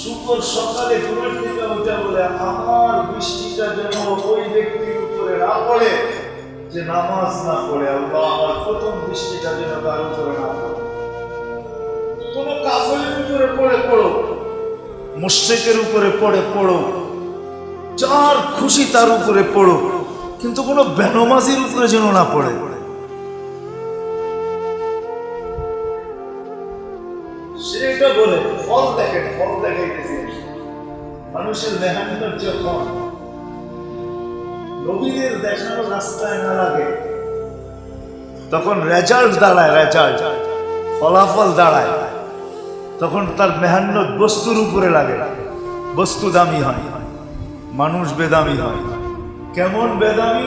শুকর সকালে ঘুমের থেকে উঠে বলে, আমার বৃষ্টিটা যেন ওই ব্যক্তির উপরে না পড়ে যে নামাজ না পড়ে। আল্লাহ, আমার প্রথম বৃষ্টিটা যেন তার উপরে না পড়ে। কোন কাফেরের উপরে পড়ে পড়ো, মুশরিকের উপরে পড়ে পড়ো, যার খুশি তার উপরে পড়ো, কিন্তু কোন বেনমাজির উপরে যেন না পড়ে। সেটা বলে ফল দেখেন, ফল দেখাইতেছে মানুষের মেহনত যখন নবীদের দেখানো রাস্তায় না লাগে, তখন রেজাল্ট দাঁড়ায়, রেজাল্ট ফলাফল দাঁড়ায়, তখন তার মেহনত বস্তুর উপরে লাগে, বস্তু দামি হয়, মানুষ বেদামি হয়। কেমন বেদামি?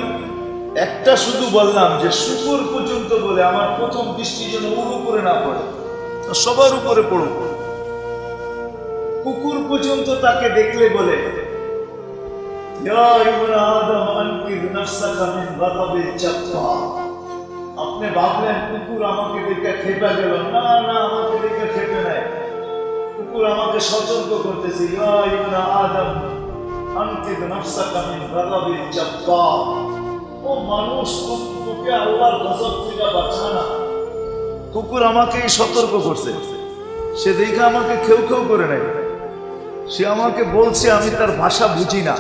একটা শুধু বললাম যে শুকর পর্যন্ত বলে, আমার প্রথম দৃষ্টি যেন ওর উপরে না পড়ে, সবার উপরে পড়ুক। কুকুর পর্যন্ত তাকে দেখলে বলে, আপনি ভাবলেন কুকুর আমাকে দেখে খেপে গেল? না না, আমাকে দেখে খেপে নাই। কুকুর আমাকে সতর্ক করতেছে, ও মানুষ, তোকে আল্লাহর গজব থেকে বাঁচা না। কুকুর আমাকে সতর্ক করছে, সে দেখে আমাকে খেউ খেউ করে নেয়। সে আমাকে বলছে, আমি তার ভাষা বুঝি না,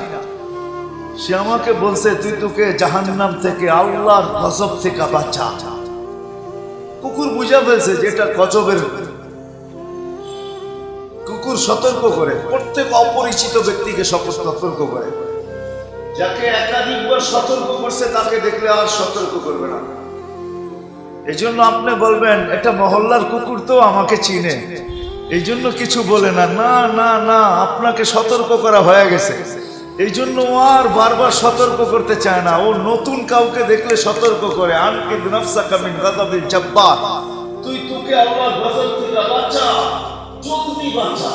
সে আমাকে বলছে তুই তোকে জাহান্নাম থেকে, আল্লাহর গজব থেকে বাঁচা। কুকুর বুঝা ফেলছে যেটা গজবের। কুকুর সতর্ক করে, প্রত্যেক অপরিচিত ব্যক্তিকে সতর্ক করে। যাকে একাধিকবার সতর্ক করছে তাকে দেখলে আর সতর্ক করবে না। এই জন্য আপনি বলবেন এটা মহল্লার কুকুর, তো আমাকে চিনে, এই জন্য কিছু বলে না। না না না, আপনাকে সতর্ক করা হয়ে গেছে, এই জন্য ও আর বারবার সতর্ক করতে চায় না। ও নতুন কাউকে দেখলে সতর্ক করে, আনকিদ নাফসাকা মিন গাযাবিল জাব্বার, তুই তোকে আল্লাহর গজব থেকে বাঁচা, জলদি বাঁচা।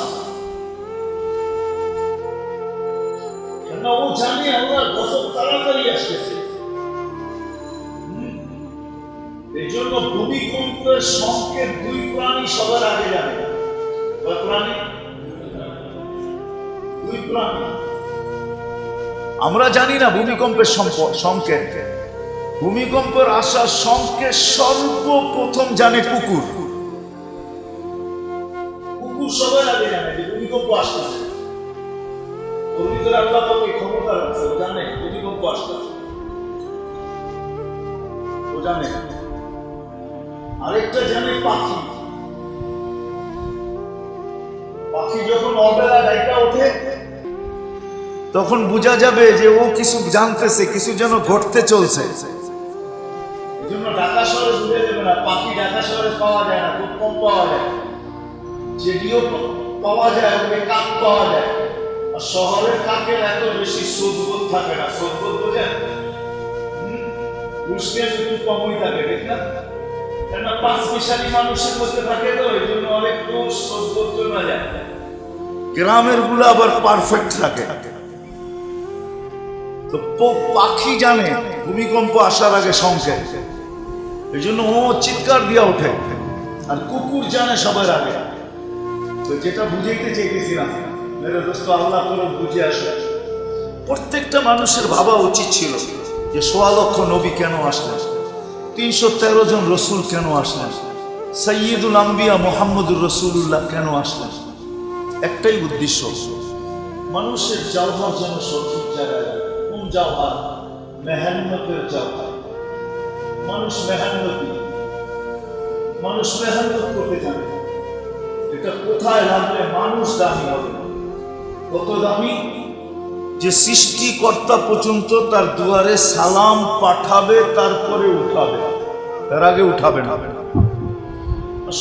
কেন ও জানে আল্লাহর গজব তাড়াতাড়ি আসতেছে। এই জন্য ভূমিকম্পের সংকেত দুই প্রাণী সবার আগে জানে। কয় প্রাণী? দুই প্রাণী। আমরা জানি না ভূমিকম্পের সংকেত। ভূমিকম্পের আসার সংকেত সর্বপ্রথম জানে কুকুর। কুকুর সবার আগে জানে যে ভূমিকম্প আসতেছে। ওর ভিতরে আল্লাহ পাক ক্ষমতা রাখছে, ও জানে ভূমিকম্প আসতেছে, ও জানে। আরেকটা জানে পাখি। পাখি যখন অবেলা ডাইকা ওঠে তখন বোঝা যাবে যে ও কিছু জানতেছে, কিছু যেন ঘটতে চলছে। এই জন্য ঢাকা শহরে বুঝে যাবে না, পাখি ঢাকা শহরে পাওয়া যায় না, খুব কম পাওয়া যায়। যেটিও পাওয়া যায় ওকে কাক পাওয়া যায়। আর শহরের কাকের এত বেশি সদবোধ থাকে না। সদবোধ বোঝেন? উষ্ণে একটু কমই থাকে, ঠিক না? কেন পাঁচ মিশালি মানুষের মধ্যে থাকে, তো এই জন্য অনেক দোষ সদবোধ চলে যায়। গ্রামের গুলো আবার পারফেক্ট থাকে। তো পাখি জানে ভূমিকম্প আসার আগে সংকেত, এই জন্য ও চিৎকার দিয়া ওঠে। আর কুকুর জানে সবার আগে। তো যেটা বুঝাইতে চেয়েছিলাম, মেরে দোস্ত, আল্লাহ করে বুঝে আসে। প্রত্যেকটা মানুষের ভাবা উচিত ছিল যে ১.৫ লক্ষ নবী কেন আসলেন, ৩১৩ জন রসুল কেন আসলেন, সাইয়্যিদুল আম্বিয়া মুহাম্মদুর রাসূলুল্লাহ কেন আসলেন। একটাই উদ্দেশ্য, মানুষের জাওহার যেন সঠিক জায়গায়। কোন জাওহার? মেহনতের জাওহার। মানুষ মেহনতি, মানুষ মেহনত করতে জানে। এটা কোথায় লাগলে মানুষ দামি হবে? কত দামি? যে সৃষ্টিকর্তা পর্যন্ত তার দুয়ারে সালাম পাঠাবে, তারপরে উঠাবে, তার আগে উঠাবে না।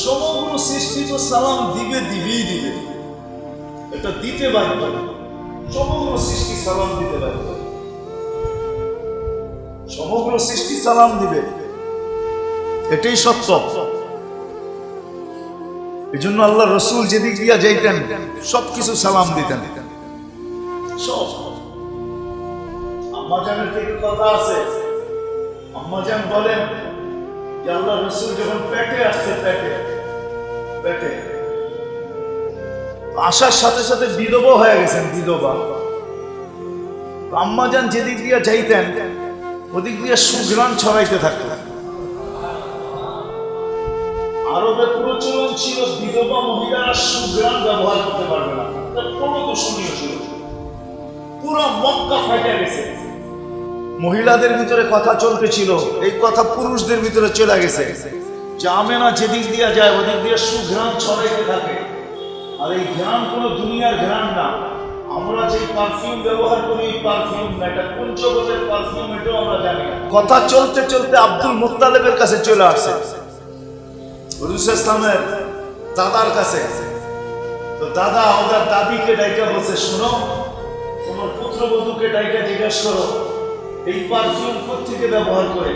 সমগ্র সৃষ্টি তো সালাম দিবে, দিবেই দিবে, এটা দিতে বাধ্য। সমগ্র সৃষ্টি সালাম দিতে বাধ্য, সমগ্র সৃষ্টি সালাম দিবে, এটাই সত্য। এই জন্য আল্লাহ রসুল যেদিক দিয়া যাইতেন সবকিছু সালাম দিতেন। সব আম্মাজানের থেকে কথা আছে, আম্মাজান বলেন যে আল্লাহ রসুল যখন পেটে আসছে, পেটে পেটে আসার সাথে সাথে বিধবা হয়ে গেছেন, বিধবা। আম্মাজান যেদিক দিয়ে যাইতেন ওদিক দিয়ে সুঘ্রাণ ছড়াইতে থাকতেন। আরবে প্রচলন ছিল বিধবা মহিলারা সুঘ্রাণ ব্যবহার করতে পারবে না, কোনো দূষণীয় ছিল। পুরো মক্কা ফাইটা গেছে। মহিলাদের ভিতরে কথা চলতেছিল, এই কথা পুরুষদের ভিতরে চলে গেছে যে আমেনা যেদিক দিয়ে যায় ওদিক দিয়ে সুঘ্রাণ ছড়াইতে থাকে। আর এই ঘ্রাণ কোনো দুনিয়ার ঘ্রাণ না। আমরা যে পারফিউম ব্যবহার করি এই পারফিউম না, এটা কোন জগতের পারফিউম এটাও আমরা জানি না। কথা চলতে চলতে আব্দুল মুত্তালিবের কাছে চলে আসছে, রাসূল ইসলামের দাদার কাছে। তো দাদা ওদের দাদিকে ডাইকা বলছে, শোনো, তোমার পুত্রবধূকে ডাইকা জিজ্ঞেস করো এই পারফিউম কোত্থেকে ব্যবহার করে।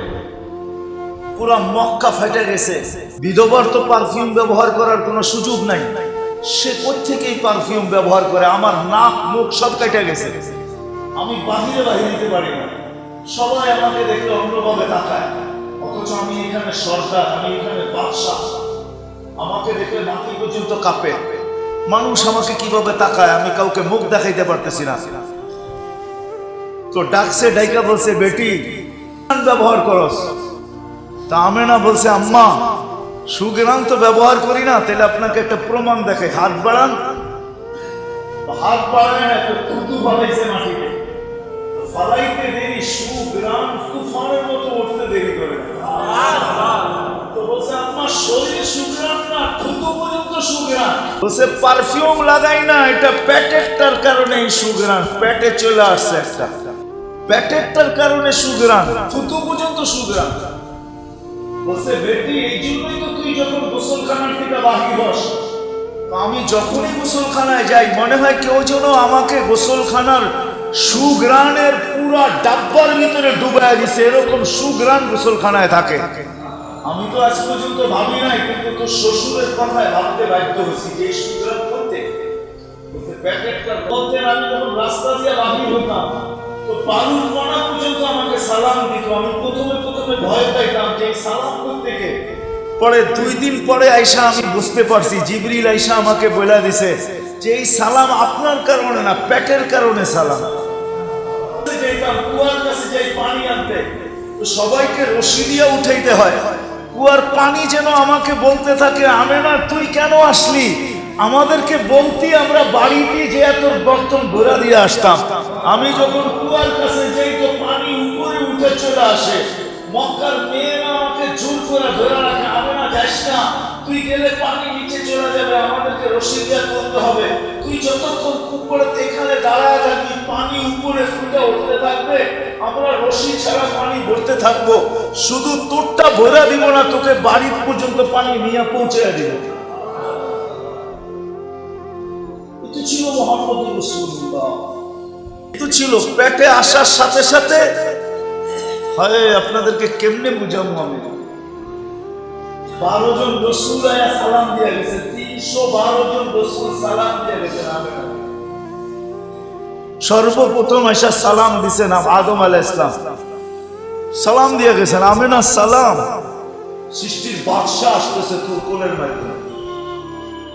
পুরা মক্কা ফাইটা গেছে। বিধবার তো পারফিউম ব্যবহার করার কোনো সুযোগ নাই, সে কোত্থেকে এই পারফিউম ব্যবহার করে। আমার নাক মুখ সব কেটে গেছে, আমি বাহিরে দিতে পারি না। সবাই আমাকে দেখলে অন্যভাবে তাকায়, অথচ আমি এখানে সর্দার, আমি এখানে বাদশাহ। আমাকে দেখলে মাটি পর্যন্ত কাঁপে। মানুষ আমাকে কিভাবে তাকায়, আমি কাউকে মুখ দেখাইতে পারতেছি না। তো ডাকছে, ডাইকা বলছে, বেটি ব্যবহার করস। তা আমেনা বলছে, আম্মা সুঘ্রাণ তো ব্যবহার করি না, তাহলে আপনাকে একটা প্রমাণ দেখে। হাত বাড়ান। হাত বাড়ায় একটা থুতু ফালাইছে মাটিতে। ফালাইতে দেরি, সুঘ্রাণ তুফানের মতো উঠতে দেরি করে। তো বলছে, আম্মা শরীর সুঘ্রাণ না, থুতু পর্যন্ত সুঘ্রাণ। বলছে, পারফিউম লাগাই না, এটা প্যাটেরটার কারণে এই সুঘ্রাণ। পেটে চলে আসছে একটা, প্যাটেরটার কারণে সুঘ্রাণ, থুতু পর্যন্ত সুঘ্রাণ। বলছে, বেটি এই জন্যই তো তুই যখন গোসলখানার থেকে বাহির হস, আমি যখনই গোসলখানায় যাই মনে হয় কেউ যেন আমাকে গোসলখানার সুঘ্রাণের পুরা ডাব্বার ভিতরে ডুবাই দিছে, এরকম সুঘ্রাণ গোসলখানায় থাকে। আমি তো আজ পর্যন্ত ভাবি নাই, কিন্তু তোর শ্বশুরের কথায় ভাবতে বাধ্য হয়েছি যে সুঘ্রাণ করতে। প্যাকেটটার বলতেন, আমি যখন রাস্তা দিয়ে বাহির হতাম তো বালুর কণা পর্যন্ত আমাকে সালাম দিত। আমি প্রথমে ভয় পাইতাম যে সালাম করতে কে। পরে 2 দিন পরে আইসা আমি বুঝতে পারছি, জিবরিল আইসা আমাকে বলে দিছে যে এই সালাম আপনার কারণে না, পেটের কারণে সালাম। কুয়ার কাছে যাই পানি আনতে, তো সবাইকে রশি দিয়ে উঠাইতে হয়। কুয়ার পানি যেন আমাকে বলতে থাকে, আমেনা তুই কেন আসলি, আমাদেরকে বলতি, আমরা বাড়িতে যে এত বর্তন ঘোরা দিয়ে আসতাম। আমি যখন কুয়ার কাছে যাই তো পানি উপরে উঠে চলে আসে। মক্কার মেয়েরা আমাকে জোর করে ধরে রাখে, আমেনা যাস না, তুই গেলে পানি নিচে চলে যাবে, আমাদেরকে রশি দিয়ে করতে হবে। তুই যতক্ষণ উপরে এখানে দাঁড়ায় যাবি, পানি উপরে ফুটে উঠতে থাকবে, আমরা রশি ছাড়া পানি ভরতে থাকবো। শুধু তোরটা ভরা দিব না, তোকে বাড়ি পর্যন্ত পানি নিয়ে পৌঁছে দিব। এতো ছিল মুহাম্মদুর রাসূলুল্লাহ। এতো ছিল। পেটে আসার সাথে সাথে হয়, আপনাদেরকে কেমনে বুঝাবো আমি। 12 জন রাসূল আয়া সালাম দিয়ে গেছে, 312 জন রাসূল সালাম দিয়ে গেছেন। সর্বপ্রথম এসে সালাম দিছেন আদম আলাইহিস সালাম, সালাম দিয়ে গেছেন। আমেনা সালাম, সৃষ্টির বাদশা আসতেছে তোর কোলের মাধ্যমে।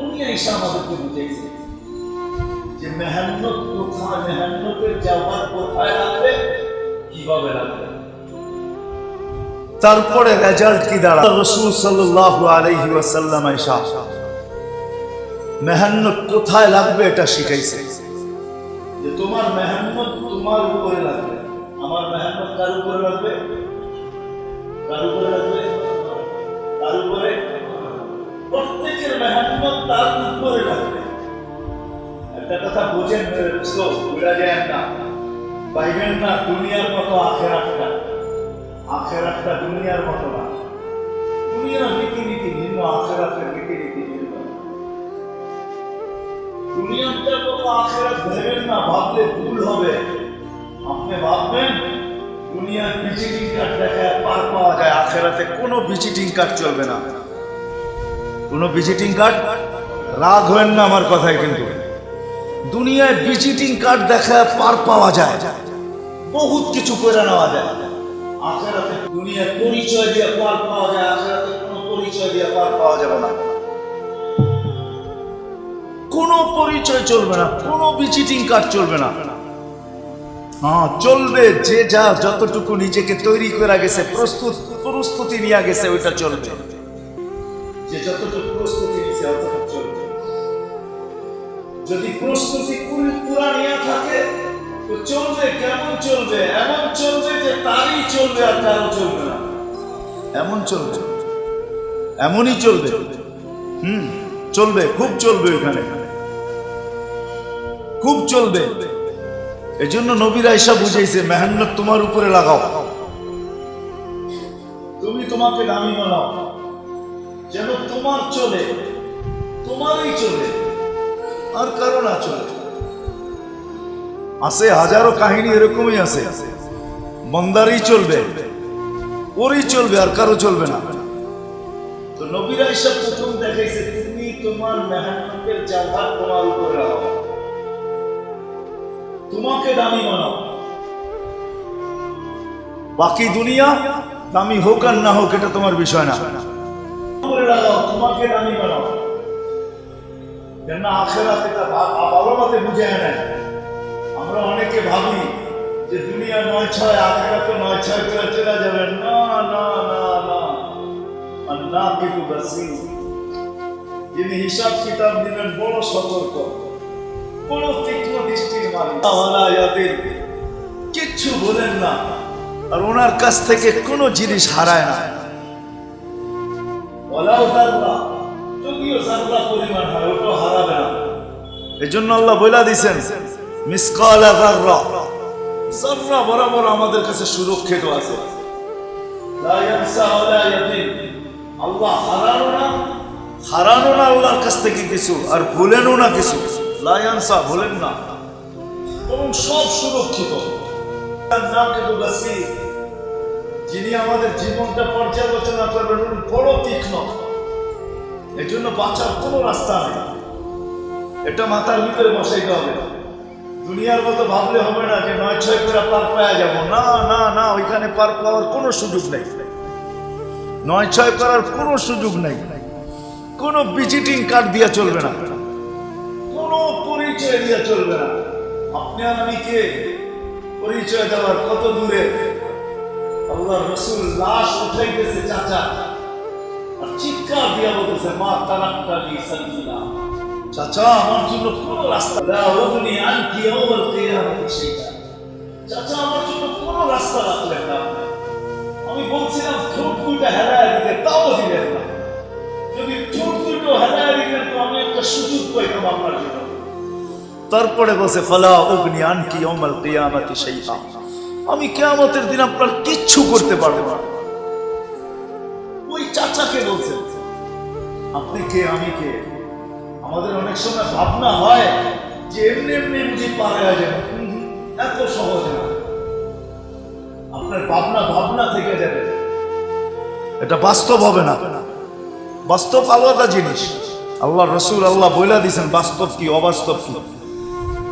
উনি এসে আমাদেরকে বুঝাইছে যে মেহনত কোথায়, মেহনতের জবাব কোথায় রাখবে, কিভাবে রাখবে। তারপরে রেজাল্ট কি দাঁড়ায়, রাসূল সাল্লাল্লাহু আলাইহি ওয়াসাল্লাম আয়েশা মেহনত কোথায় লাগবে এটা শিখাইছে। যে তোমার মেহনত তোমার উপরে লাগবে, আমার মেহনত কার উপরে লাগবে, কার উপরে লাগবে, কার উপরে, প্রত্যেকের মেহনত তার উপরে লাগবে। একটা কথা বুঝেন, বুঝা যায় না, পাইবেন না দুনিয়ার মতো আখেরাতটা। আখেরাতটা দুনিয়ার মতো না। দুনিয়ার রীতিনীতি ভিন্ন, আখেরাতের রীতিনীতি ভিন্ন। দুনিয়াটার মতো আখেরাত ভেবেন না, ভাবলে ভুল হবে। আপনি ভাববেন দুনিয়ার ভিজিটিং কার্ড দেখায় পার পাওয়া যায়, আখেরাতে কোনো ভিজিটিং কার্ড চলবে না, কোনো ভিজিটিং কার্ড। রাগ হবেন না আমার কথায়, কিন্তু দুনিয়ায় ভিজিটিং কার্ড দেখায় পার পাওয়া যায়, বহুত কিছু করে নেওয়া যায়। আখেরাতে দুনিয়ার পরিচয় দিয়ে পার পাওয়া যায়, আখেরাতে কোনো পরিচয় দিয়ে পার পাওয়া যাবে না। কোনো পরিচয় চলবে না, কোনো ভিজিটিং কার্ড চলবে না। হ্যাঁ, চলবে যে যা যতটুকু নিজেকে তৈরি করে গেছে, প্রস্তুতি নিয়ে গেছে, ওইটা চলবে। যে যতটুকু প্রস্তুতি নিয়েছে অতটুকু চলবে। যদি প্রস্তুতি পুরা নিয়ে থাকে তো চলবে। কেমন চলবে? এমন চলবে যে তারই চলবে আর কারো চলবে না। এমন চলবে, এমনই চলবে। চলবে, খুব চলবে, এখানে খুব চলবে। এই জন্য নবীর আয়েশা বুঝাইছে, মেহনত তোমার উপরে লাগাও, তুমি তোমাকে দামি বানাও, যেন তোমার চলে, তোমারই চলে, আর কারো না চলে। আছে হাজারো কাহিনী এরকমই আছে, বন্দারই চলবে, ওরই চলবে, আর কারো চলবে না। তো নবীর আয়েশা প্রথম দেখাইছে, তুমি তোমার মেহনতের জায়গা তোমার উপরে লাগাও, তোমাকে দামি বানাও। বাকি দুনিয়া দামি হোক আর না হোক এটা তোমার বিষয় না। লাগাও, তোমাকে দামি বানাও, যেন আখিরাতে ভালো মতে বুঝে নেয়। আমরা অনেকে ভাবি যে দুনিয়া ৯-৬, আখিরাতে ৯-৬ করে চলে যাবে। না না না না, আল্লাহ কিন্তু বাসির, যিনি হিসাব কিতাব দিবেন, বড় সতর্ক, বড় তীক্ষ্ণ দৃষ্টির মালিক। কিচ্ছু বলেন না, আর ওনার কাছ থেকে কোনো জিনিস হারায় না। যদিও জাররা পরিমাণ হয়, ওটাও হারাবে না। এই জন্য আল্লাহ বইলা দিছেন, মিসকাল জাররা, জাররা বরাবর আমাদের কাছে সুরক্ষিত আছে। লা ইয়ানসা ওয়া লা ইয়াদিন, আল্লাহ হারানো না আল্লাহর কাছ থেকে কিছু, আর ভুলেনও না কিছু। লা ইয়ানসা, ভুলেন না, এবং সব সুরক্ষিত। যিনি আমাদের জীবনটা পর্যালোচনা করবেন, উনি বড় তীক্ষ্ণ। এই জন্য বাঁচার কোনো রাস্তা নেই, এটা মাথার ভিতরে বসাইতে হবে। দুনিয়ার মতো ভাবলে হবে না যে ৯-৬ করে পার পাওয়া যাবো। না না না, ওইখানে পার পাওয়ার কোনো সুযোগ নেই, ৯-৬ করার কোনো সুযোগ নেই। কোনো ভিজিটিং কার্ড দিয়া চলবে না, কোনো পরিচয় দিয়া চলবে না। আপনি আর আমি কে, পরিচয় দেওয়ার কত দূরে। আল্লাহর রাসূল লাশ উঠাইতেছে চাচা, আর চিৎকার দিয়া বলতেছে, মা তারাক্তা লি সাবিলা, চাচা আমার জন্য কোনো রাস্তা লা উগনি আনকি ইয়াউমাল কিয়ামাতি শাইআ, চাচা আমার জন্য কোনো রাস্তা রাখলেন না। আমি বলছিলাম ঠোঁট দুইটা হেলায় দিতে, তাও দিলেন না। যদি ঠোঁট দুটো হেলায় দিতেন তো আমি একটা সুযোগ পাইতাম আপনার জন্য। তারপরে বলছে, ফালা উগনি আনকি ইয়াউমাল কিয়ামাতি শাইআ, আমি কিয়ামতের দিন আপনার কিচ্ছু করতে পারবো না। ওই চাচাকে বলছেন, আপনি কে, আমি কে। আমাদের অনেক সময় ভাবনা হয় যে এমনি এমনি বুঝি পার হয়ে যাবে, এত সহজ না। আপনার ভাবনা থেকে যাবে, এটা বাস্তব হবে না। বাস্তব আলাদা জিনিস। আল্লাহ রাসূল আল্লাহ বইলা দিয়েছেন বাস্তব কি অবাস্তব কি।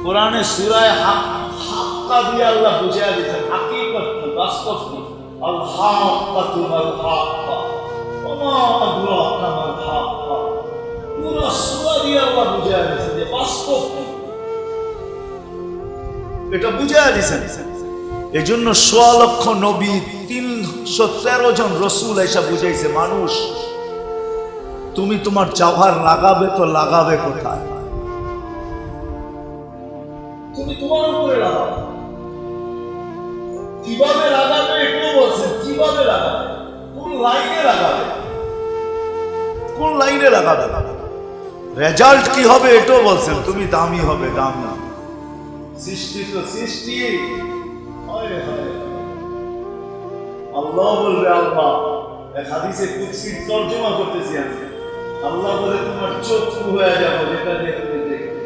কোরআনে সূরায়ে হাক্কা দিয়ে আল্লাহ বুঝিয়ে দিয়েছেন হাকিকত কি, বাস্তব কি। আল হাক্কাতু মাল হাক্কা ওয়া মা আদরাকা মাল হাক্কা, পুরো সূরা দিয়ে আল্লাহ বুঝিয়ে দিয়েছেন যে বাস্তব কি, এটা বুঝিয়ে দিয়েছেন। এজন্য ১৬ লক্ষ নবী, ৩১৩ জন রসুল এসে বুঝাইছে, মানুষ তুমি তোমার জওহর লাগাবে তো লাগাবে কোথায়? তুমি তোমার উপরে লাগাবে, কিভাবে লাগাবে এটাও বলছেন। কিভাবে লাগাবে, কোন লাইনে লাগাবে, কোন লাইনে লাগাবে, রেজাল্ট কি হবে এটাও বলছেন। তুমি দামি হবে, দাম না। সৃষ্টি তো সৃষ্টি, আল্লাহ বলবে, আল্লাহ এক হাদিসে কুদসি তরজমা করতেছি আমি, আল্লাহ বলে তোমার চক্ষু হয়ে যাবো যেটা দিয়ে তুমি দেখবে,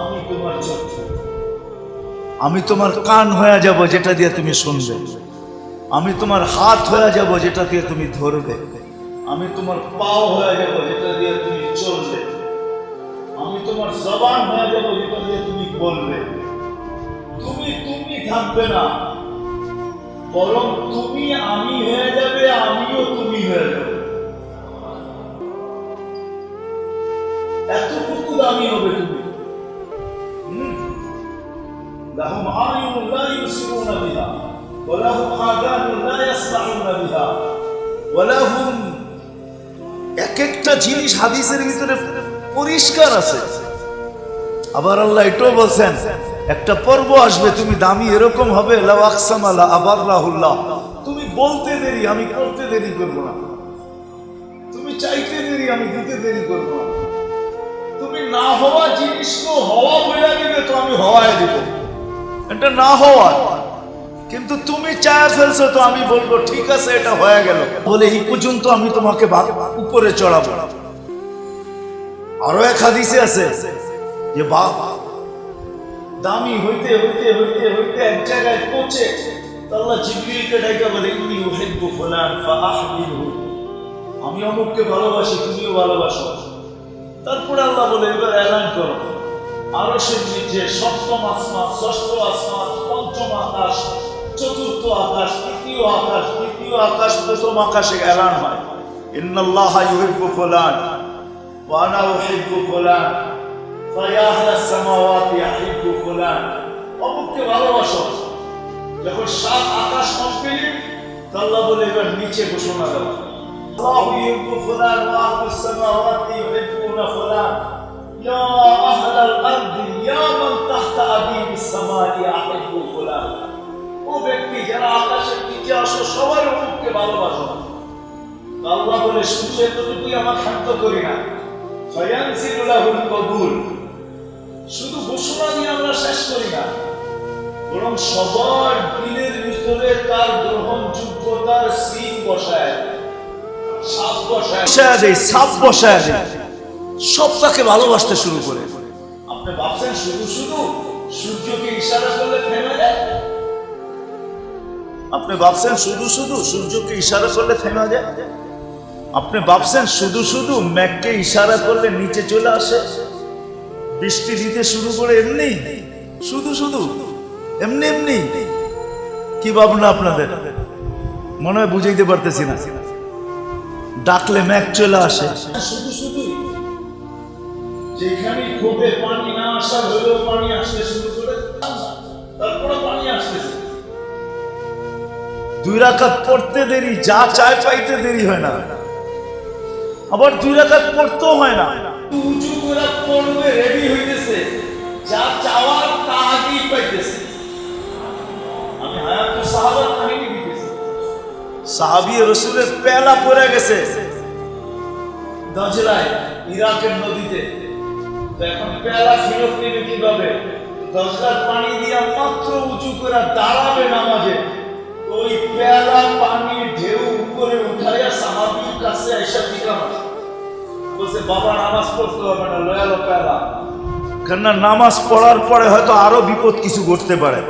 আমি তোমার চক্ষু। আমি তোমার কান হয়ে যাব যেটা দিয়ে তুমি শুনবে, আমি তোমার হাত হয়ে যাব যেটা দিয়ে তুমি ধরবে, আমি তোমার পাও হয়ে যাব যেটা দিয়ে তুমি চলবে, আমি তোমার জবান হয়ে যাব যেটা দিয়ে তুমি বলবে। তুমি থাকবে না, বরং তুমি আমি হয়ে যাবে, আমিও তুমি হয়ে যাবে। এতটুকু দামি হবে তুমি। লাহুম আয়ুনুন লা ইউসিরুনা বিহা ওয়া লাহুম আযানুন লা ইয়াসমাউনা বিহা ওয়া লাহুম, এক একটা জিনিস হাদিসের ভিতরে পরিষ্কার আছে। আবার আল্লাহ এটাও বলছেন একটা পর্ব আসবে তুমি দামি এরকম হবে, লাউ আকসামা লা আবাররাহুল্লাহ, তুমি বলতে দেরি আমি করতে দেরি করব না, তুমি চাইতে দেরি আমি দিতে দেরি করব না, তুমি না হওয়া জিনিসকে হওয়া বলে দিবে তো আমি হওয়ায় দিব, এটা না হওয়া, কিন্তু তুমি চায় ফেলছো তো আমি বলবো ঠিক আছে এটা হয়ে গেল, বলে এই পর্যন্ত আমি তোমাকে উপরে চড়াবো। আরো এক হাদিসে আছে যে বাবা দামি হইতে হইতে হইতে হইতে এক জায়গায় পৌঁছে আল্লাহ জিবরিলকে ডাইকা বলে ইন্নী উহিব্বু ফুলান ফাআহবিবহু, আমি অমুককে ভালোবাসি তুমিও ভালোবাসো। তারপরে আল্লাহ বলে এবার এলান করো আরশের নিচে সপ্তম আসমান, ষষ্ঠ আসমান, পঞ্চম আকাশ, চতুর্থ আকাশ, তৃতীয় আকাশ, দ্বিতীয় আকাশ, প্রথম আকাশে এলান হয় ইন্নাল্লাহা ইউহিব্বু ফুলান ওয়া আনা উহিব্বু ফুলান ফায়া আহলাস সামাওয়াতি ইউহিব্বু ফুলান, অমুককে ভালোবাসো। যখন সাত আকাশ কমপ্লিট আল্লাহ বলে এবার নিচে ঘোষণা দাও আল্লাহু ইউহিব্বু ফুলান ওয়া আহলাস সামাওয়াতি ইউহিব্বুনা ফুলান ইয়া আহলাল আরদি ইয়া মান তাহতা আদিবিস সামাই ইউহিব্বু ফুলান, ও ব্যক্তি যারা আকাশের নিচে আসো সবার অমুককে ভালোবাসো। আল্লাহ বলে শুধু এতটুকুই আমার শান্ত করি না, ফায়ানজিলু লাহুল কবুল, শুধু ঘোষণা দিয়ে আমরা শেষ করি না, বরং সবার দিলের ভিতরে তার গ্রহণযোগ্যতার সিল বসায় সাপ বসায় সব তাকে ভালোবাসতে শুরু করে। আপনি ভাবছেন শুধু শুধু সূর্যকে ইশারা করলে থেমে যায়? আপনি ভাবছেন শুধু শুধু সূর্যকে ইশারা করলে থেমে যায়? আপনি ভাবছেন শুধু শুধু মেঘকে ইশারা করলে নিচে চলে আসে, বৃষ্টি দিতে শুরু করে? এমনি শুধু শুধু এমনি এমনি কি ভাবনা আপনাদের? মনে হয় বুঝাইতে পারতেছি না। ডাকলে মেঘ চলে আসে শুধু শুধু, যেখানে ক্ষোভে পানি না আসা হলেও পানি আসতে শুরু করে, তারপরে পানি আসতেছে। দুই রাকাত পড়তে দেরি, যা চায় পাইতে দেরি হয় না, আবার দুই রাকাত পড়তেও হয় না, উঁচু করে পড়বে রেডি হইতেছে, যা চাওয়ার তা আগেই পাইতেছে। আমি হায়াতুস সাহাবার কাহিনী দিতেছি, সাহাবী রাসূলের পেলা পড়ে গেছে দজলায় ইরাকের নদীতে, এখন পেলা ফেরত নেবে কিভাবে? দজলার পানি দিয়া মাত্র উঁচু করে দাঁড়াবে নামাজে, ওই পেলা পানি ঢেউ উপরে উঠাইয়া সাহাবীর কাছে এসে জিজ্ঞাসা বলছে বাবা নামাজ পড়তে হবে না, লয়াল পেলা। কেননা নামাজ পড়ার পরে হয়তো আরো বিপদ কিছু ঘটতে পারে।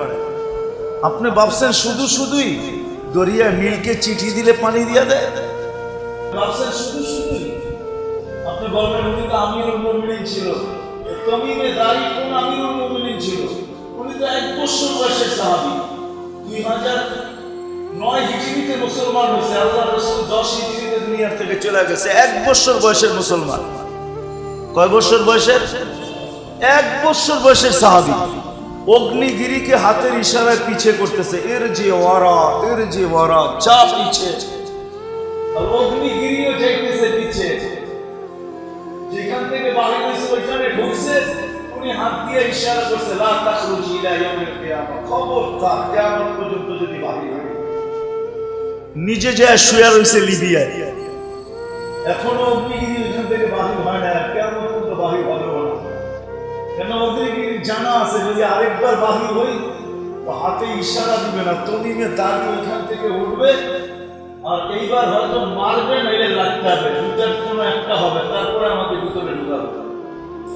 আপনি ভাবছেন শুধু শুধুই দরিয়া নীলকে চিঠি দিলে পানি দিয়া দেয়? ভাবছেন শুধু শুধুই? আপনি বলবেন উনি তো আমিরুল মুমিনিন ছিল, তমিমে দাড়ি কোন আমিরুল মুমিনিন ছিল? উনি তো 1 বছর বয়সের সাহাবী, 2009 হিজরিতে মুসলমান হয়েছে, আল্লাহ রাসূল 10 হিজরিতে দুনিয়া থেকে চলে গেছে। 1 বছর বয়সের মুসলমান। কয় বছর বয়সের? 1 বছর বয়সের সাহাবী অগ্নিগিরিকে হাতের ইশারায় পিছে করতেছে, এর যে ওয়ারা চা পিছে, আর অগ্নিগিরিও যাইতেছে পিছে। যেখান থেকে বাহির হয়েছে ওইখানে ঢুকছে, উনি হাত দিয়ে ইশারা করছে লা তাখরুজি ইলা ইয়াউমিল কিয়ামা, খবরদার কিয়ামত পর্যন্ত যদি বাহির হয়। নিজে যে শুয়ে রয়েছে লিবিয়ায়, এখনো অগ্নিগিরি ওইখান থেকে বাহির হয় না, কিয়ামত পর্যন্ত বাহির হবে না। কেন? অগ্নিগিরি জানা আছে যদি আরেকবার বাহির হই তো হাতে ইশারা দিবে না, তমিমে দাড়ি ওইখান থেকে উঠবে, আর এইবার হয়তো মারবে নাইলে লাগতে হবে, দুটার কোনো একটা হবে, তারপরে আমাকে ভিতরে ঢুকাবে।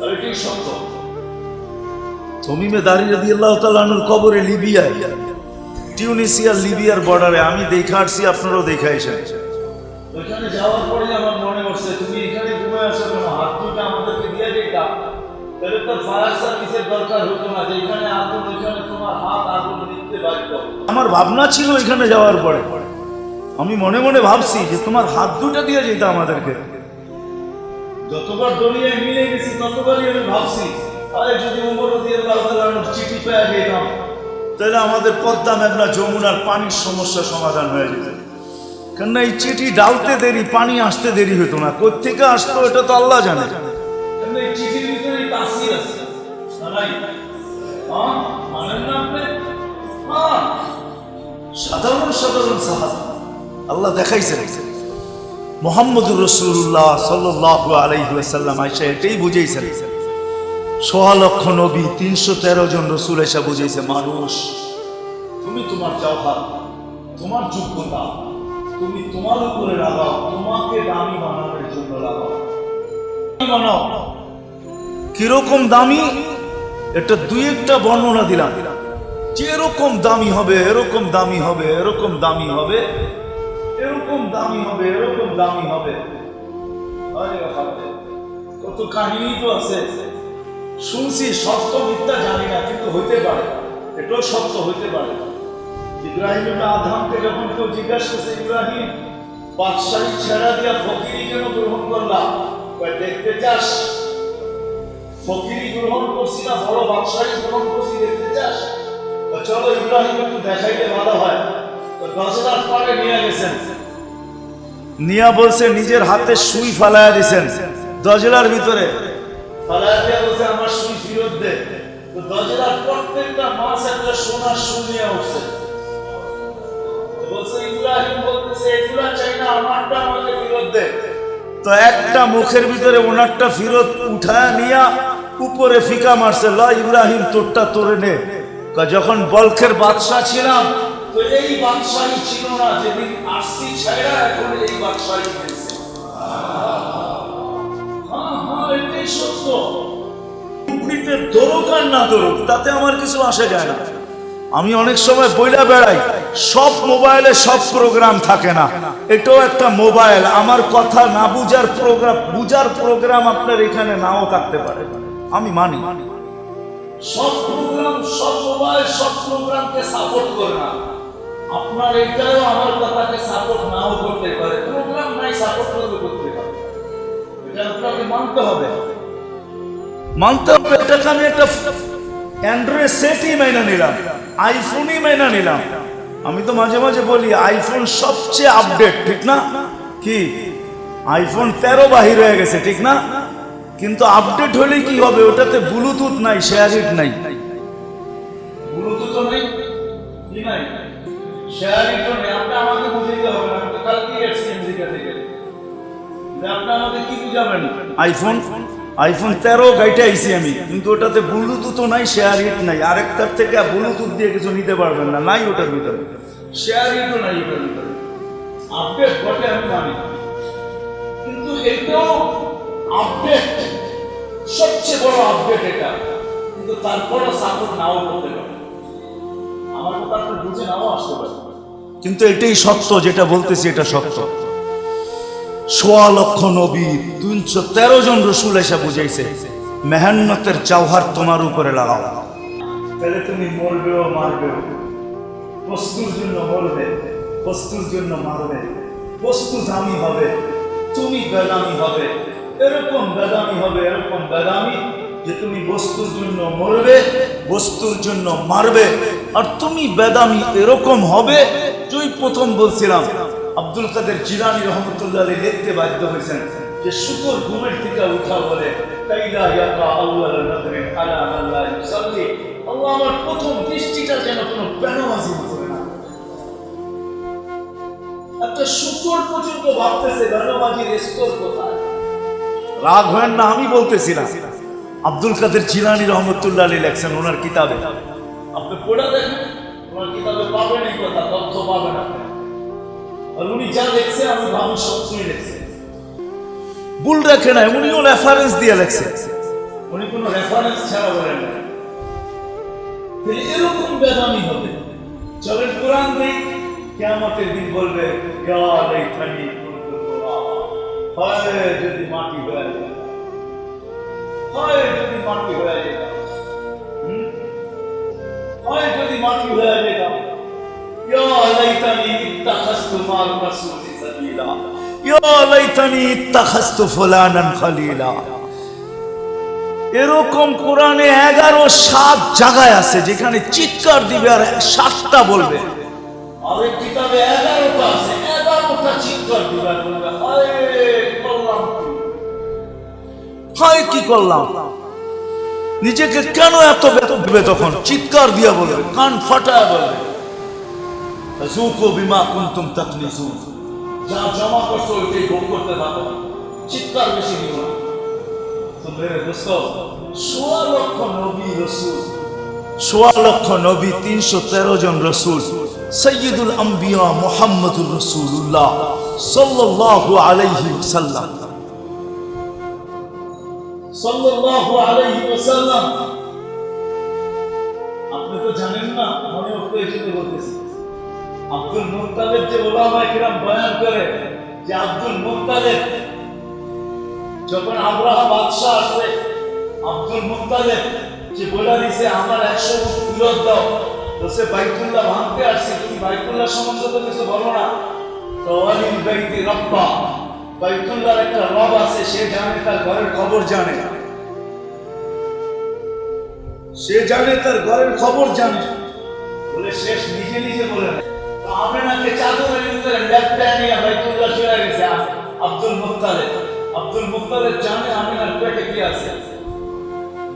আর এটাই সত্য। তমিমে দাড়ি রাদিয়াল্লাহু তাআলা আনহুর কবরে লিবিয়ায়, টিউনিসিয়া লিবিয়ার বর্ডারে, আমি দেখা আসছি, আপনারাও দেখা এসেন। ওইখানে যাওয়ার পরে আমার মনে হচ্ছে তুমি এখানে ঘুমে আসো কেন? হাত দুটা আমাদেরকে দিয়ে যেটা, তাহলে তো ফায়ার সার্ভিসের দরকার হতো না, যে এখানে আগুন ওইখানে তোমার হাত আগুন নিতে পারতো। আমার ভাবনা ছিল এখানে যাওয়ার পরে, আমি মনে মনে ভাবছি যে তোমার হাত দুটা দিয়ে যেত আমাদেরকে, যতবার দুনিয়ায় মিলে গেছি ততবারই আমি ভাবছি আরে যদি উমর রাদিয়াল্লাহু তাআলা আনহু চিঠি পেয়ে যেতাম তাহলে আমাদের পদ্মা মেঘনা যমুনার পানির সমস্যা সমাধান হয়ে যেত। কেননা এই চিঠি ডালতে দেরি, পানি আসতে দেরি হতো না। কোত্থেকে আসতো এটা তো আল্লাহ জানে। কেননা এই চিঠির ভিতরে তাসির আছে, মানেন না আপনি? সাধারণ সাধারণ সাহাবা আল্লাহ দেখাইছে। মুহাম্মদুর রাসূলুল্লাহ সাল্লাল্লাহু আলাইহি ওয়াসাল্লাম আয়েশা এটাই বুঝাইছেন। ১৬ লক্ষ নবী, ৩১৩ জন রাসূল এসে বুঝাইছে, মানুষ তুমি তোমার জওহার, তোমার যোগ্যতা তুমি তোমার উপরে লাগাও, তোমাকে দামি বানানোর জন্য লাগাও। বানাও কিরকম দামি, এটা দুই একটা বর্ণনা দিলাম। যে এরকম দামি হবে, এরকম দামি হবে, এরকম দামি হবে, এরকম দামি হবে, এরকম দামি হবে। কত কাহিনী তো আছে, শুনছি, সত্য মিথ্যা জানি না, কিন্তু হইতে পারে, এটাও সত্য হইতে পারে। ইব্রাহিম ইবনে আদহামকে যখন কেউ জিজ্ঞাসা করছে, ইব্রাহিম বাদশাহী ছেড়া দিয়া ফকিরি কেন গ্রহণ করলাম? দেখতে চাস ফকিরি গ্রহণ করছি না বড় বাদশাহী গ্রহণ করছি, দেখতে চাস? চলো ইব্রাহিম একটু দেখাইলে ভালো হয়। তো দশরার পরে নিয়ে গেছেন, নিয়া বলছে নিজের হাতে সুই ফালাইয়া দিছেন দজলার ভিতরে, ফালাইয়া দিয়া বলছে আমার সুই ফিরত দে। তো দজলার প্রত্যেকটা মাছ একটা সোনার সুই নিয়ে উঠছে। বলছে ইব্রাহিম বলতেছে এগুলা চাই না, আমারটা আমাকে ফিরত দে। তো একটা মুখের ভিতরে ওনারটা ফিরত উঠায় নিয়া উপরে ফিকা মারছে, ল ইব্রাহিম তোরটা তোরে নে। যখন বলখের বাদশাহ ছিলাম তো এই বাদশাহী ছিল না, যেদিন আসছি ছাইরা এখন এই বাদশাহী হয়েছে। এটাই সত্য। দরুক আর না দরুক তাতে আমার কিছু আসে যায় না। আমি অনেক সময় বইলা বেড়াই, সব মোবাইলে সব প্রোগ্রাম থাকে না, এটাও একটা মোবাইল। আমার কথা না বুঝার প্রোগ্রাম, বুঝার প্রোগ্রাম আপনার এখানে নাও থাকতে পারে, আমি মানি। সব প্রোগ্রাম, সব মোবাইল সব প্রোগ্রামকে সাপোর্ট করে না। আপনার এটাও আমার কথাকে সাপোর্ট নাও করতে পারে, প্রোগ্রাম নাই সাপোর্ট করতে পারে, এটা আপনাকে মানতে হবে, মানতে হবে। এটাকে আমি একটা অ্যান্ড্রয়েড সেটই মেনে নিলাম, আইফোনই মেনে নিলাম। আমি তো মাঝে মাঝে বলি আইফোন সবচেয়ে আপডেট, ঠিক না? কি আইফোন 13 বাহির হয়ে গেছে, ঠিক না? কিন্তু আপডেট হলে কি হবে? ওটাতে ব্লুটুথ নাই, শেয়ারিট নাই, ব্লুটুথ নেই, কি নাই, শেয়ারিট নেই। আপনি আমাকে বুঝাইতে হবে না, আমি কালকে এসেছি আমেরিকা থেকে, আপনি আমাকে কি বুঝাবেন? আইফোন 13 গাইটা আইছি আমি, কিন্তু ওটাতে ব্লুটুথও নাই, শেয়ারিট নাই। আরেকটার থেকে ব্লুটুথ দিয়ে কিছু নিতে পারবেন না, নাই ওটার ভিতরে, শেয়ারিটও নাই ওটার ভিতরে। আপডেট বটে আমি মানি, কিন্তু এটাও আপডেট, সবচেয়ে বড় আপডেট এটা, কিন্তু তারপরও সাপোর্ট নাও করতে পারে। আমার কথা আপনি বুঝে নাও আসতে পারে, কিন্তু এটাই সত্য, যেটা বলতেছি এটা সত্য। ১৬ লক্ষ নবী, ৩১৩ জন রসুল এসে বুঝাইছে, মেহনতের জওহর তোমার উপরে লাগাও, তাহলে তুমি মরবেও মারবেও। বস্তুর জন্য মরবে, বস্তুর জন্য মারবে, বস্তু দামি হবে, তুমি বেদামি হবে, এরকম বেদামি হবে, এরকম বেদামি যে তুমি বস্তুর জন্য মরবে, বস্তুর জন্য মারবে, আর তুমি বেদামি এরকম হবে। যেই প্রথম বলছিলাম আব্দুল কাদের জিলানী রহমতুল্লাহ আলাইহি লিখতে বাধ্য হয়েছেন যে শুকর ঘুমের থেকে উঠা বলে কাইলা ইয়াকা আউয়াল নাদরিন আলা আল্লাহ ইউসাল্লি, আল্লাহ আমার প্রথম দৃষ্টিটা যেন কোনো বেনামাজি করে না। একটা শুকর পর্যন্ত ভাবতেছে বেনামাজির স্তর কোথায়। রাগ হয় না, আমি বলতেছি না, আব্দুল কাদের জিলানী রহমতুল্লাহ আলাইহি লেখছেন ওনার কিতাবে, আপনি পড়ে দেখেন, ওনার কিতাবে পাবেন এই কথা, তথ্য পাবেন আপনি। আর উনি যা লেখছে আমি ভাবি সত্যই লেখছে, ভুল রাখে না, উনিও রেফারেন্স দিয়ে লেখছে, উনি কোনো রেফারেন্স ছাড়া বলেন না। এরকম বেদামি হবে। চলেন কোরআন নেই, কিয়ামতের দিন বলবে ইয়া লাইতানি কুনতু তুরাবা, হায় যদি মাটি হয়ে যেতাম, হায় যদি মাটি হয়ে যেতাম, হায় যদি মাটি হয়ে যেতাম, ইয়া লাইতানি ইত্তাখাযতু মা'আর রাসূলি সাবিলা, ইয়া লাইতানি ইত্তাখাযতু ফুলানান খলিলা। এরকম কোরআনে 11-7 জায়গায় আছে যেখানে চিৎকার দিবে আর 7টা বলবে। আরেক কিতাবে 11টা আছে, 11টা চিৎকার দিবে আর বলবে হায় কি করলাম, নিজেকে কেন এত ব্যথা দিবে, তখন চিৎকার দিয়া বলবে, কান ফাটায় বলবে ফাযুকু বিমা কুনতুম তাকনিজুন, যা জমা করছো ওইটাই ভোগ করতে পারো, চিৎকার বেশি দিও না। তো মেরে দোস্ত, 16 লক্ষ নবী রাসূল, 16 লক্ষ নবী, 313 জন রাসূল, সাইয়্যিদুল আম্বিয়া মুহাম্মদুর রাসূলুল্লাহ সাল্লাল্লাহু আলাইহি ওয়াসাল্লাম, সাল্লাল্লাহু আলাইহি ওয়াসাল্লাম। আপনি তো জানেন না, মনে হচ্ছে এসে বলতেছি, আব্দুল মুত্তালিব যে উলামায়ে কিরাম বয়ান করে যে আব্দুল মুত্তালিব যখন আব্রাহা বাদশা আসে, আব্দুল মুত্তালিব যে বলে দিয়েছে আমার 100 উট ফেরত দাও, তো সে বাইতুল্লাহ ভাঙতে আসছে, তুমি বাইতুল্লাহ সম্বন্ধে তো কিছু বলো না। তো ওয়ালিল বাইতি রব্বা, বাইতুল্লাহর একটা রব আছে, সে জানে, তার ঘরের খবর জানে, সে জানে, তার ঘরের খবর জানে বলে শেষ নিজে নিজে বলে না। তো আমেনাকে চাদরের ভিতরে লেপটা নিয়ে বাইতুল্লাহ চলে গেছে আব্দুল মুত্তালিব। আব্দুল মুত্তালিব জানে আমেনার পেটে কি আছে,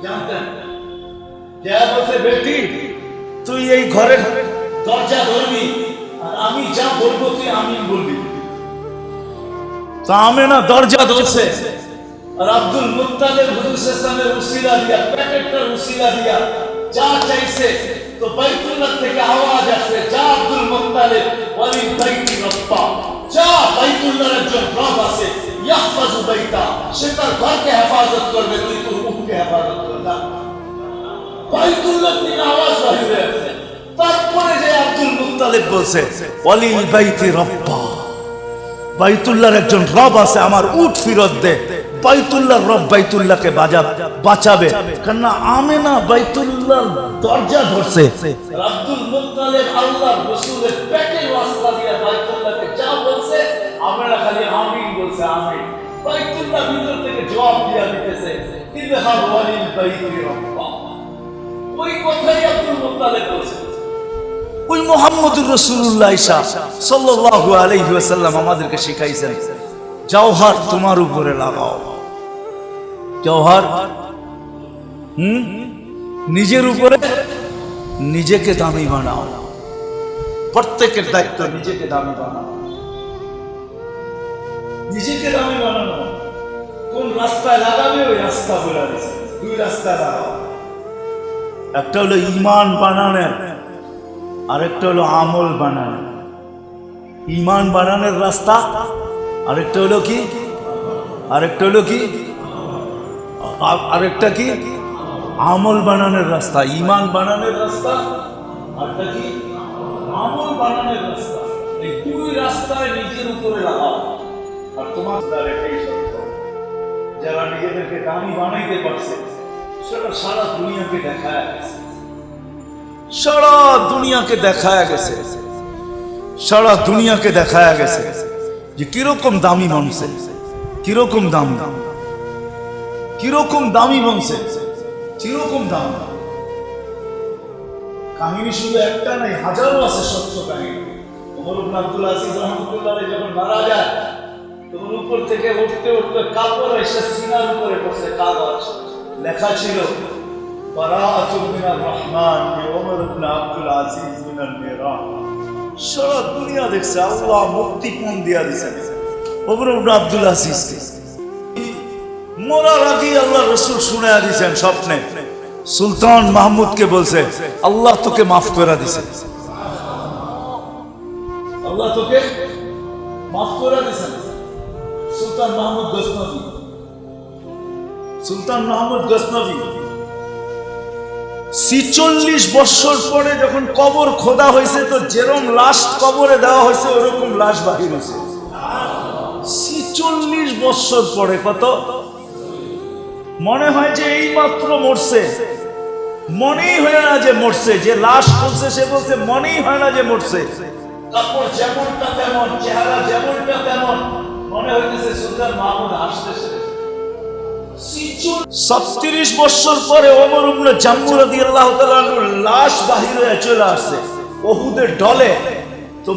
জানতেন। কে বলছে বেটি তুই এই ঘরের দরজা ধরবি আর আমি যা বলবো তুই আমিন বলবি। তো আমেনা দরজা ধরছে আর আব্দুল মুত্তালিব হুজুর সাল্লাল্লাহু আলাইহি উসিলা দিয়া, প্যাকেটটার উসিলা দিয়া যা চাইছে, তো বাইতুল্লাহ থেকে আওয়াজ আসছে, যা আব্দুল মুত্তালিব ওয়ালিল বাইতি রব্বা, যা বাইতুল্লাহর একজন রব আছে, ইয়াহফাজু বাইতা, সে তার ঘরকে হেফাজত করবে, তুই তোর রূহকে হেফাজত করবে। বাইতুল্লাহ থেকে আওয়াজ বাহির হয়েছে, তারপরে যে আব্দুল মুত্তালিব বলছে ওয়ালিল বাইতি রব্বা, বাইতুল্লাহর একজন রব আছে, আমার উট ফিরত দে। বাইতুল্লাহর রব বাইতুল্লাহকে বাঁচাবে, কারণ আমেনা বাইতুল্লাহর দরজা ধরছে। আব্দুল মুত্তালিব আল্লাহর রাসূলের পেটে ওয়াসলা দিয়ে বাইতুল্লাহকে যা বলছে, আমেনা খালি আমিন বলছে, আমিন। বাইতুল্লাহ ভিতর থেকে জবাব দিয়া দিতেছে ইযহাব ওয়ালিল বাইতি রব্বা। ওই কথাই আব্দুল মুত্তালিব বলছে। ওই মুহাম্মদুর রাসূলুল্লাহ সাল্লাল্লাহু আলাইহি ওয়াসাল্লাম আমাদেরকে শিখাইছেন, জওহর তোমার উপরে লাগাও, জওহর নিজের উপরে, নিজেকে দামি বানাও। প্রত্যেকের দায়িত্ব নিজেকে দামি বানাও, নিজেকে দামি বানানো। কোন রাস্তায় লাগাবে ওই রাস্তা বলে দিয়েছে, 2 রাস্তা লাগাও, একটা হলো ঈমান বানানোর, আরেকটা হলো আমল বানানো। ঈমান বানানোর রাস্তা, আরেকটা হলো কি, আরেকটা হলো কি, আরেকটা কি, আমল বানানোর রাস্তা। ঈমান বানানোর রাস্তা, আরেকটা কি, আমল বানানোর রাস্তা। এই 2 রাস্তায় নিজের উপরে লাগাও। আর তোমার এটাই সত্য, যারা নিজেদেরকে দামি বানাইতে পারছে সেটা সারা দুনিয়াকে দেখায় গেছে, সারা দুনিয়াকে দেখায় গেছে, সারা দুনিয়াকে দেখায় গেছে যে কিরকম দামি বনছে, কিরকম দামি, কিরকম দামি বনছে, কিরকম দাম। কাহিনী শুধু একটা নাই, হাজারো আছে সত্য কাহিনী। ওমর ইবনে আব্দুল আজিজ রাহমাতুল্লাহ আলাইহি যখন মারা যায়, তখন উপর থেকে উঠতে উঠতে কাপড় এসে সিনার উপরে পড়ছে, কাগজ লেখা ছিল বারাআতুন মিনার রহমান ওমর ইবনে আব্দুল আজিজ মিনাল মিরাহ। সারা দুনিয়া দেখছে আল্লাহ মুক্তিপণ দিয়া দিয়েছে ওমর ইবনে আব্দুল আজিজ। মরার আগে আল্লাহ রাসূল শুনায়া দিয়েছেন স্বপ্নে, সুলতান মাহমুদকে বলছে আল্লাহ তোকে মাফ করে দিয়েছে, আল্লাহ তোকে মাফ করে দিয়েছেন। সুলতান মাহমুদ গজনভি, সুলতান মাহমুদ গজনভি 46 বছর পরে যখন কবর খোদা হয়েছে, তো যেরকম লাশ কবরে দেওয়া হয়েছে ওরকম লাশ বাহির হয়েছে। 46 বছর পরে, কত মনে হয় যে এই মাত্র মরছে, মনেই হয় না যে মরছে। যে লাশ বলছে সে বলছে মনেই হয় না যে মরছে। কাপড় যেমনটা তেমন, চেহারা যেমনটা তেমন, মনে হইতেছে সুলতান মাহমুদ আসতেছে। 37 বছর পরে ওমর ইবনে জাম্মু রাদিয়াল্লাহু তাআলা আনহুর লাশ বাহির হয়ে চলে আসছে উহুদের ঢলে। তো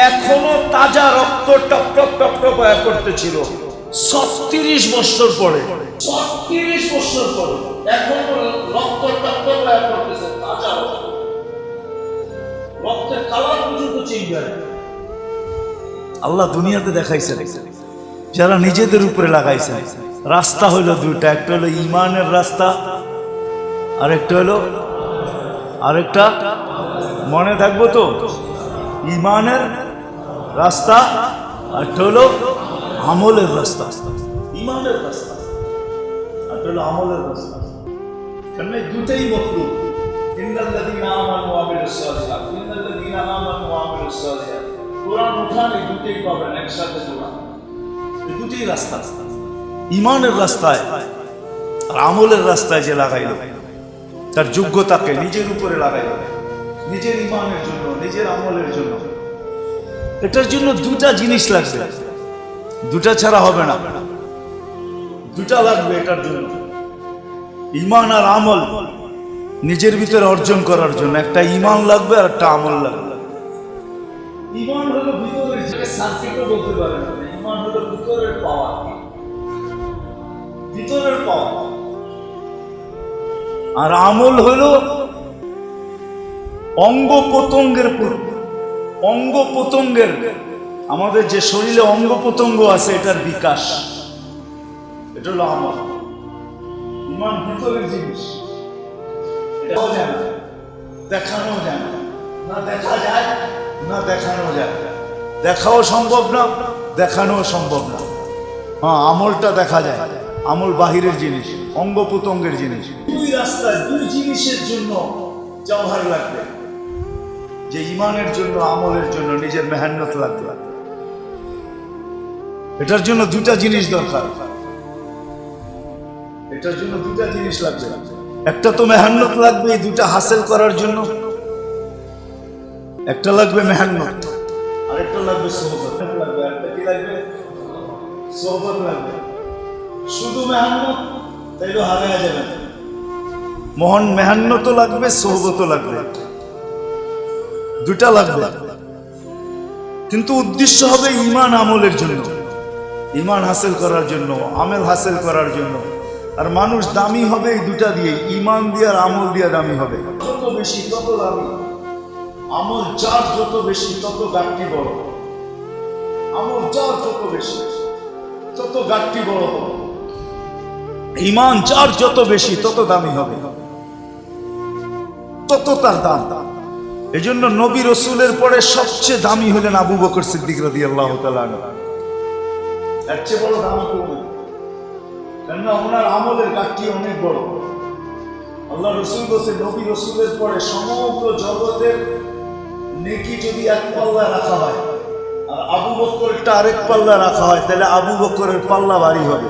এখনো তাজা রক্ত টপ টপ টপ টপ হয়ে পড়তেছিল 36 বছর পরে। 36 বছর পরে এখনো রক্ত টপ টপ হয়ে পড়তেছে, তাজা রক্ত, রক্তের কালার পর্যন্ত চেঞ্জ হয়। আল্লাহ দুনিয়াতে দেখাইছে যারা নিজেদের উপরে লাগাইছে। রাস্তা হইলো দুইটা, একটা হলো ইমানের রাস্তা, আরেকটা মনে থাকবো তো, ইমানের রাস্তা, আরেকটা হলো আমলের রাস্তা। ইমানের রাস্তা আর হলো আমলের রাস্তা, কারণ এই দুটাই মতলুব। ইন্নাল্লাযীনা আমানু ওয়া আমিলুস সালিহাত, ইন্নাল্লাযীনা আমানু ওয়া আমিলুস সালিহাত, কোরআন উঠান এই দুটেই পাবেন একসাথে জোড়া। এই দুটেই রাস্তা, ইমানের রাস্তায় আর আমলের রাস্তায় যে লাগাইল তার যোগ্যতাকে নিজের উপরে লাগাইল, নিজের ইমানের জন্য, নিজের আমলের জন্য। এটার জন্য দুটা জিনিস লাগবে, দুটা ছাড়া হবে না, দুটা লাগবে এটার জন্য। ইমান আর আমল নিজের ভিতরে অর্জন করার জন্য একটা ইমান লাগবে আর একটা আমল লাগবে। ইমান হলো ভিতরের, সার্কিটও বলতে পারেন, ইমান হলো ভিতরের পাওয়ার, ভিতরের পাওয়ার। আর আমল হলো অঙ্গ প্রত্যঙ্গের, আমাদের যে শরীরে অঙ্গ প্রত্যঙ্গ আছে এটার বিকাশ, এটা হলো আমল। ইমান ভিতরের জিনিস, এটাও জানে, দেখানো যায় না, দেখা যায় না, দেখানো যায়, দেখাও সম্ভব না, দেখানোও সম্ভব না। হ্যাঁ, আমলটা দেখা যায়, আমল বাহিরের জিনিস, অঙ্গ প্রত্যঙ্গের জিনিস। দুই রাস্তায় দুই জিনিসের জন্য জওহার লাগবে, যে ইমানের জন্য, আমলের জন্য নিজের মেহনত লাগবে। এটার জন্য দুটা জিনিস দরকার, এটার জন্য দুটা জিনিস লাগবে। একটা তো মেহনত লাগবে এই দুটা হাসিল করার জন্য, একটা লাগবে মেহনত, আরেকটা লাগবে সোহবত লাগবে। একটা কি লাগবে? সোহবত লাগবে। শুধু মেহনত তাইলে হারিয়ে যাবে, মহান মেহনতও লাগবে, সোহবতও লাগবে, দুটা লাগবে। কিন্তু উদ্দেশ্য হবে ইমান আমলের জন্য, ইমান হাসিল করার জন্য, আমল হাসিল করার জন্য। আর মানুষ দামি হবে এই দুটা দিয়ে, ইমান দিয়ে আর আমল দিয়ে দামি হবে। যত বেশি তত দামি, আমল যার যত বেশি তত গাঁটটি বড়, আমল যার যত বেশি তত গাঁটটি বড় হবে। ইমান যার যত বেশি তত দামি হবে, তত তার দাম। এই জন্য নবী রসুলের পরে সবচেয়ে দামি হলেন আবু বকর সিদ্দিক রাদিয়াল্লাহু তাআলা আনহু। এর চেয়ে বড় দামি কেউ নেই, কেননা ওনার আমলের গাঁটটি অনেক বড়। আল্লাহ রসুল বলছে নবী রসুলের পরে সমগ্র জগতের নেকি যদি এক পাল্লা রাখা হয় আর আবু বকরেরটা আরেক পাল্লা রাখা হয়, তাহলে আবু বকরের পাল্লা ভারী হবে।